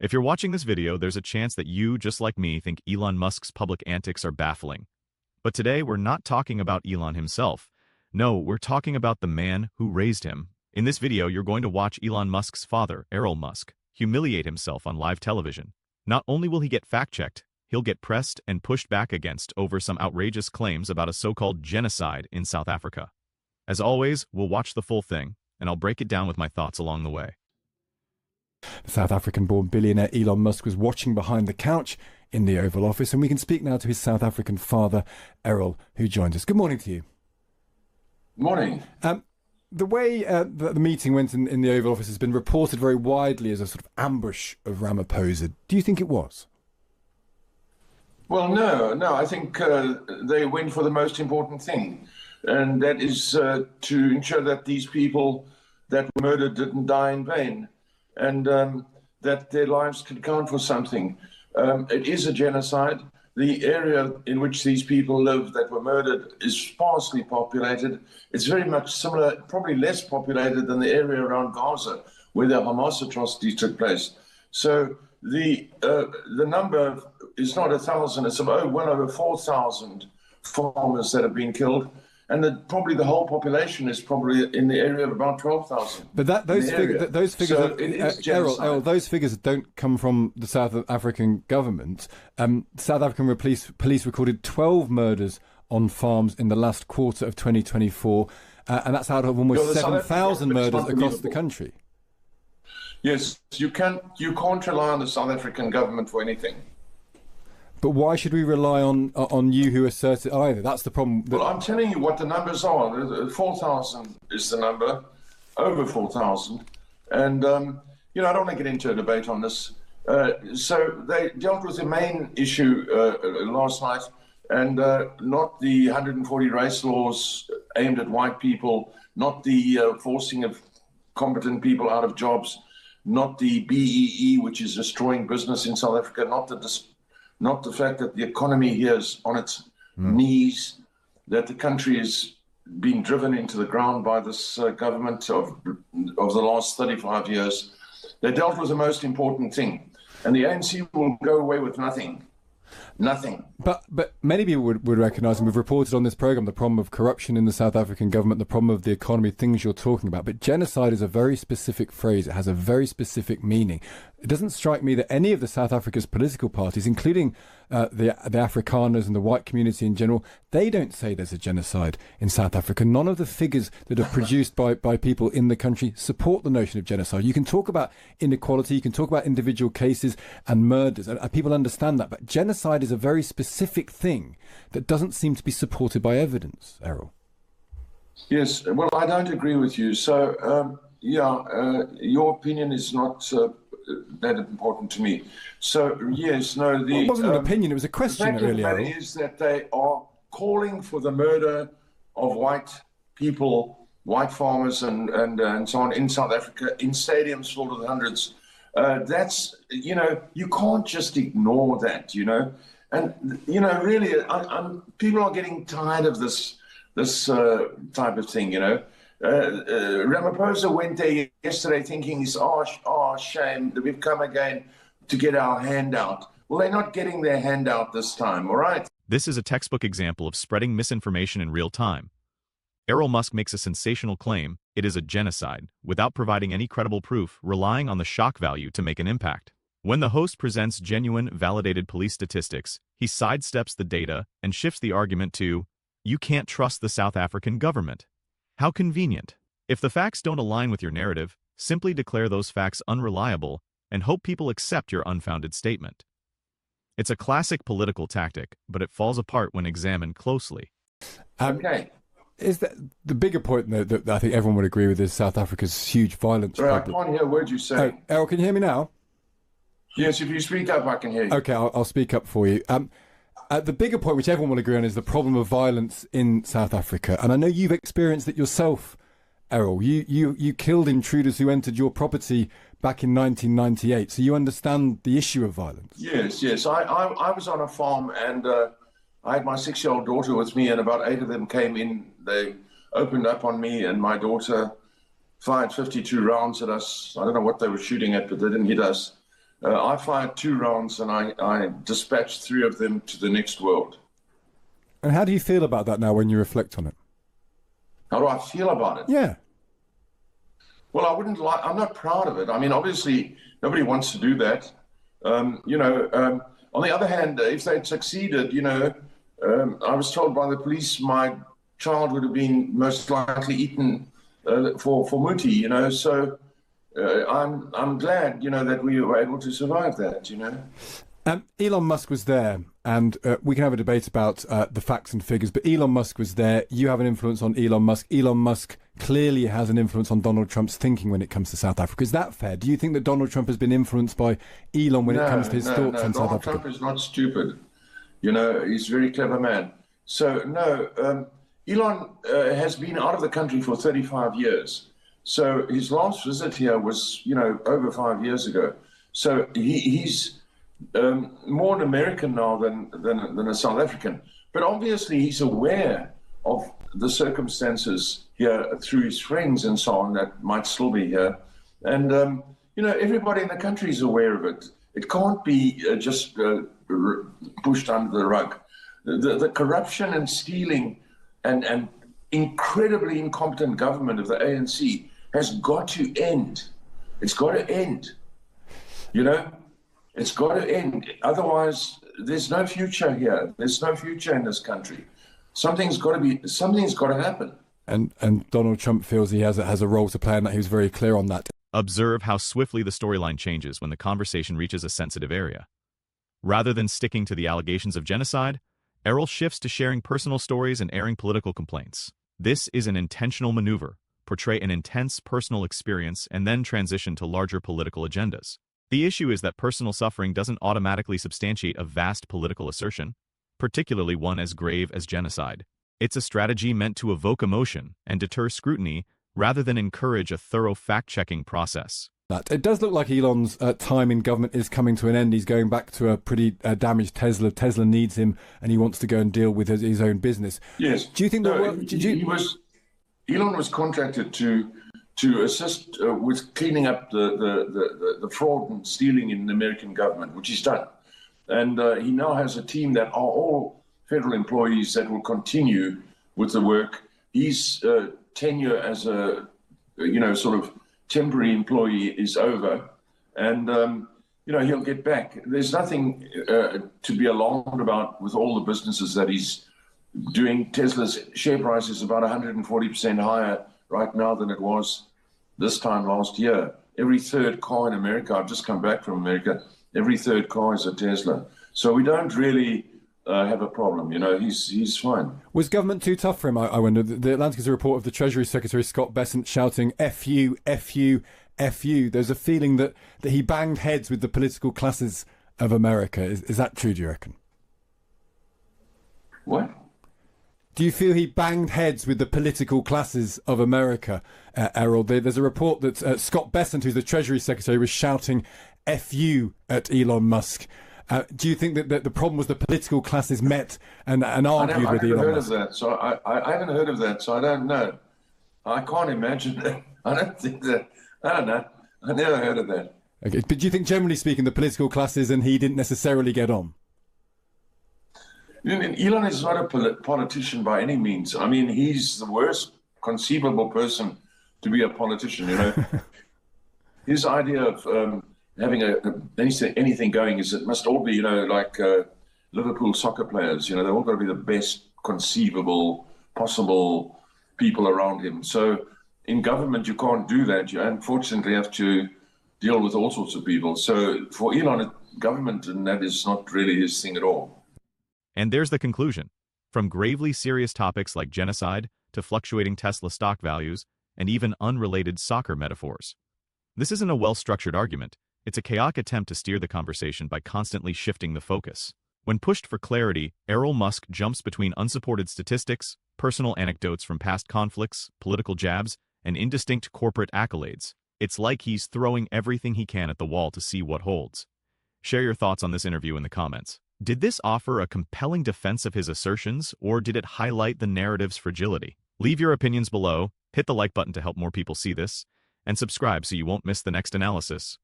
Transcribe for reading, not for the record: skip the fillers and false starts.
If you're watching this video, there's a chance that you, just like me, think Elon Musk's public antics are baffling. But today, we're not talking about Elon himself. No, we're talking about the man who raised him. In this video, you're going to watch Elon Musk's father, Elon Musk, humiliate himself on live television. Not only will he get fact-checked, he'll get pressed and pushed back against over some outrageous claims about a so-called genocide in South Africa. As always, we'll watch the full thing, and I'll break it down with my thoughts along the way. The South African-born billionaire Elon Musk was watching behind the couch in the Oval Office, and we can speak now to his South African father, Errol, who joins us. Good morning to you. Morning. The way the meeting went in the Oval Office has been reported very widely as a sort of ambush of Ramaphosa. Do you think it was? Well, no. I think they went for the most important thing, and that is to ensure that these people that were murdered didn't die in vain, and that their lives could count for something. It is a genocide. The area in which these people live that were murdered is sparsely populated. It's very much similar, probably less populated than the area around Gaza, where the Hamas atrocities took place. So the number is not 1,000, it's well over 4,000 farmers that have been killed. And probably the whole population is probably in the area of about 12,000. But those figures, Errol, those figures don't come from the South African government. South African police recorded 12 murders on farms in the last quarter of 2024, and that's out of almost 7,000 murders across the country. Yes, you can't rely on the South African government for anything. But why should we rely on you who assert it either? That's the problem. Well, I'm telling you what the numbers are. 4,000 is the number, over 4,000. And, I don't want to get into a debate on this. So they dealt with the main issue last night, and not the 140 race laws aimed at white people, not the forcing of competent people out of jobs, not the BEE, which is destroying business in South Africa, not the fact that the economy here is on its knees, that the country is being driven into the ground by this government of the last 35 years. They dealt with the most important thing, and the ANC will go away with nothing. Nothing. But many people would recognise, and we've reported on this programme, the problem of corruption in the South African government, the problem of the economy, things you're talking about. But genocide is a very specific phrase. It has a very specific meaning. It doesn't strike me that any of the South Africa's political parties, including the Afrikaners and the white community in general, they don't say there's a genocide in South Africa. None of the figures that are produced by people in the country support the notion of genocide. You can talk about inequality, you can talk about individual cases and murders, and people understand that. But genocide is a very specific thing that doesn't seem to be supported by evidence, Errol. Yes, well, I don't agree with you. So, your opinion is not that important to me. So, yes, no, it wasn't an opinion, it was a question, really, Errol. The fact is that they are calling for the murder of white people, white farmers and so on in South Africa, in stadiums filled with hundreds. That's, you can't just ignore that, And, really, people are getting tired of this type of thing, Ramaphosa went there yesterday thinking, shame that we've come again to get our handout. Well, they're not getting their handout this time, all right? This is a textbook example of spreading misinformation in real time. Elon Musk makes a sensational claim, it is a genocide, without providing any credible proof, relying on the shock value to make an impact. When the host presents genuine, validated police statistics, he sidesteps the data and shifts the argument to, you can't trust the South African government. How convenient. If the facts don't align with your narrative, simply declare those facts unreliable and hope people accept your unfounded statement. It's a classic political tactic, but it falls apart when examined closely. Okay. Is that the bigger point, though, that I think everyone would agree with, is South Africa's huge violence problem? I can't hear a word you say. Errol, can you hear me now? Yes, if you speak up, I can hear you. Okay, I'll speak up for you. The bigger point, which everyone will agree on, is the problem of violence in South Africa. And I know you've experienced it yourself, Errol. You killed intruders who entered your property back in 1998, so you understand the issue of violence. Yes. I was on a farm, and I had my 6-year-old daughter with me, and about 8 of them came in. They opened up on me, and my daughter fired 52 rounds at us. I don't know what they were shooting at, but they didn't hit us. I fired 2 rounds and I dispatched 3 of them to the next world. And how do you feel about that now when you reflect on it? How do I feel about it? Yeah. Well, I'm not proud of it. I mean, obviously, nobody wants to do that. On the other hand, if they'd succeeded, I was told by the police my child would have been most likely eaten for muti, So I'm glad, that we were able to survive that, Elon Musk was there, and we can have a debate about the facts and figures, but Elon Musk was there. You have an influence on Elon Musk. Elon Musk clearly has an influence on Donald Trump's thinking when it comes to South Africa. Is that fair? Do you think that Donald Trump has been influenced by Elon when it comes to his thoughts on South Africa? Donald Trump is not stupid. He's a very clever man. So, no, Elon has been out of the country for 35 years. So his last visit here was, over 5 years ago. So he's more an American now than a South African. But obviously he's aware of the circumstances here through his friends and so on that might still be here. And, everybody in the country is aware of it. It can't be just pushed under the rug. The corruption and stealing and incredibly incompetent government of the ANC has got to end. It's got to end. It's got to end. Otherwise, there's no future here. There's no future in this country. Something's got to happen. And Donald Trump feels he has a role to play, and that he was very clear on that. Observe how swiftly the storyline changes when the conversation reaches a sensitive area. Rather than sticking to the allegations of genocide, Errol shifts to sharing personal stories and airing political complaints. This is an intentional maneuver, portray an intense personal experience and then transition to larger political agendas. The issue is that personal suffering doesn't automatically substantiate a vast political assertion, particularly one as grave as genocide. It's a strategy meant to evoke emotion and deter scrutiny rather than encourage a thorough fact-checking process. It does look like Elon's time in government is coming to an end. He's going back to a pretty damaged Tesla. Tesla needs him, and he wants to go and deal with his own business. Yes. Do you think Elon was contracted to assist with cleaning up the fraud and stealing in the American government, which he's done. And he now has a team that are all federal employees that will continue with the work. His tenure as a, sort of temporary employee is over. And, he'll get back. There's nothing to be alarmed about with all the businesses that he's doing. Tesla's share price is about 140% higher right now than it was this time last year. Every third car in America, I've just come back from America, every third car is a Tesla. So we don't really have a problem. He's fine. Was government too tough for him, I wonder? The Atlantic is a report of the Treasury Secretary, Scott Bessent, shouting, F you, F you, F you. There's a feeling that he banged heads with the political classes of America. Is that true, do you reckon? What? Do you feel he banged heads with the political classes of America, Errol? There's a report that Scott Bessent, who's the Treasury Secretary, was shouting F you at Elon Musk. Do you think that the problem was the political classes met and argued with Elon Musk? I haven't heard of that, so I don't know. I can't imagine that. I don't know. I never heard of that. Okay, but do you think, generally speaking, the political classes and he didn't necessarily get on? Elon is not a politician by any means. I mean, he's the worst conceivable person to be a politician, His idea of having anything going is it must all be, like Liverpool soccer players, they've all got to be the best conceivable, possible people around him. So in government, you can't do that. You unfortunately have to deal with all sorts of people. So for Elon, government, and that is not really his thing at all. And there's the conclusion. From gravely serious topics like genocide to fluctuating Tesla stock values and even unrelated soccer metaphors. This isn't a well-structured argument. It's a chaotic attempt to steer the conversation by constantly shifting the focus. When pushed for clarity, Errol Musk jumps between unsupported statistics, personal anecdotes from past conflicts, political jabs, and indistinct corporate accolades. It's like he's throwing everything he can at the wall to see what holds. Share your thoughts on this interview in the comments. Did this offer a compelling defense of his assertions, or did it highlight the narrative's fragility? Leave your opinions below, hit the like button to help more people see this, and subscribe so you won't miss the next analysis.